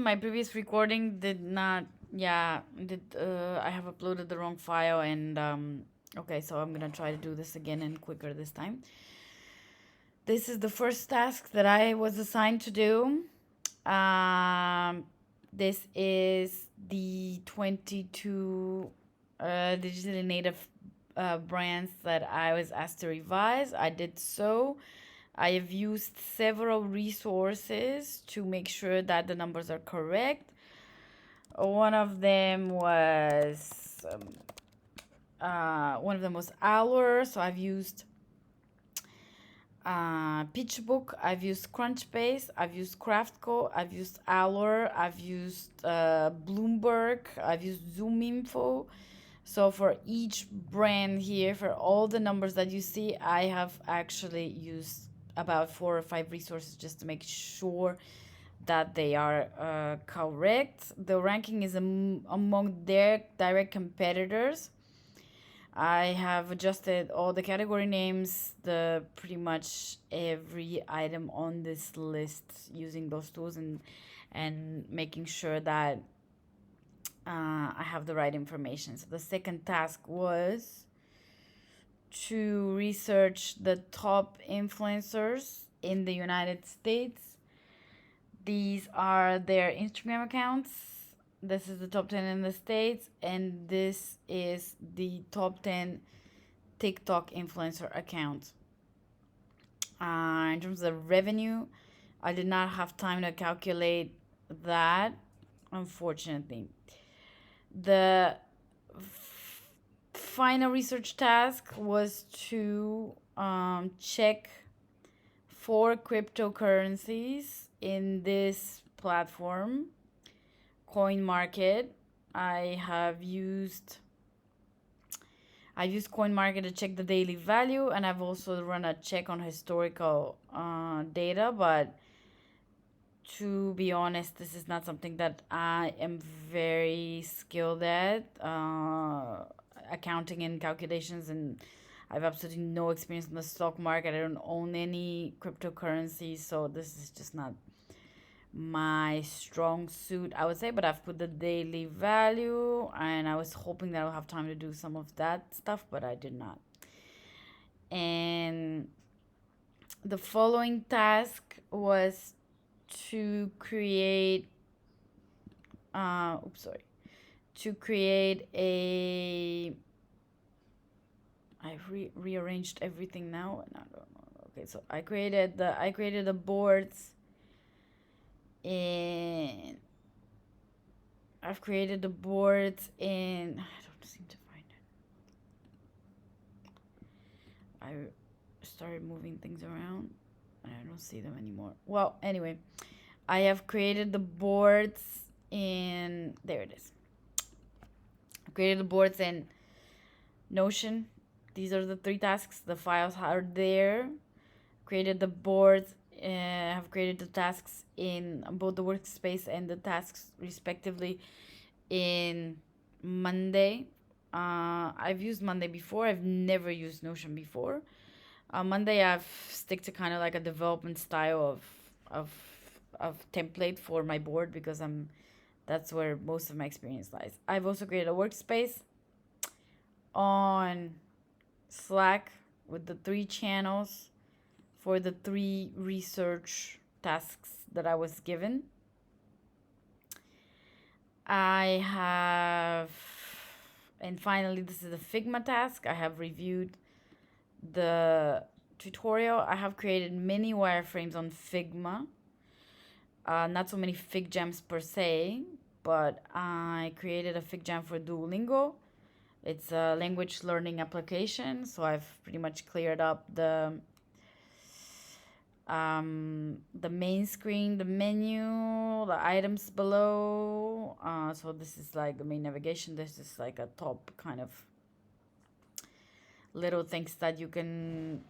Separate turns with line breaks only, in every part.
my previous recording did not. Yeah, I have uploaded the wrong file, and okay, so I'm gonna try to do this again and quicker this time. This is the first task that I was assigned to do. This is the 22 digitally native brands that I was asked to revise. I did so. I have used several resources to make sure that the numbers are correct. One of them was Hour, so I've used PitchBook, I've used Crunchbase, I've used Craftco, I've used Hour, I've used Bloomberg, I've used ZoomInfo. So for each brand here, for all the numbers that you see, I have actually used about 4 or 5 resources just to make sure that they are correct. The ranking is among their direct competitors. I have adjusted all the category names, the pretty much every item on this list using those tools, and making sure that I have the right information. So the second task was to research the top influencers in the United States. These are their Instagram accounts. This is the top 10 in the States, and this is the top 10 TikTok influencer accounts. In terms of revenue, I did not have time to calculate that, unfortunately. The final research task was to check 4 cryptocurrencies in this platform, CoinMarket. I've used CoinMarket to check the daily value, and I've also run a check on historical data, but to be honest, this is not something that I am very skilled at, accounting and calculations, and I have absolutely no experience in the stock market. I don't own any cryptocurrencies, so this is just not my strong suit, I would say. But I've put the daily value, and I was hoping that I'll have time to do some of that stuff, but I did not. And the following task was to create to create a I've rearranged everything now, and I don't know. Okay, so I created the boards in I've created the boards in I don't seem to find it. I started moving things around and I don't see them anymore. Well, anyway, I have created the boards in there it is. I created the boards in Notion. These are the 3 tasks. The files are there. Created the boards. Have created the tasks in both the workspace and the tasks respectively in Monday. I've used Monday before. I've never used Notion before. Monday I've stick to kind of like a development style of template for my board because that's where most of my experience lies. I've also created a workspace on Slack with the 3 channels for the 3 research tasks that I was given. And finally, this is a Figma task. I have reviewed the tutorial. I have created many wireframes on Figma. Not so many fig jams per se, but I created a fig jam for Duolingo. It's a language learning application, so I've pretty much cleared up the main screen, the menu, the items below. So this is like the main navigation. This is like a top kind of little things that you can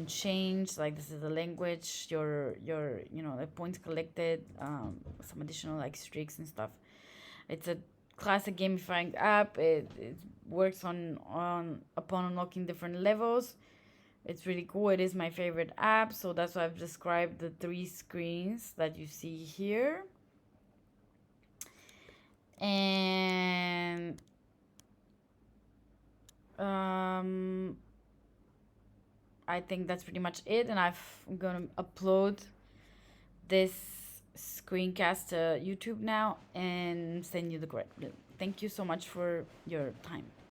change. Like this is the language, your the points collected, some additional like streaks and stuff. It's a classic gamifying app. It works upon unlocking different levels. It's really cool. It is my favorite app, so that's why I've described the 3 screens that you see here. Um, I think that's pretty much it, and I'm gonna upload this screencast to YouTube now and send you the correct link. Thank you so much for your time.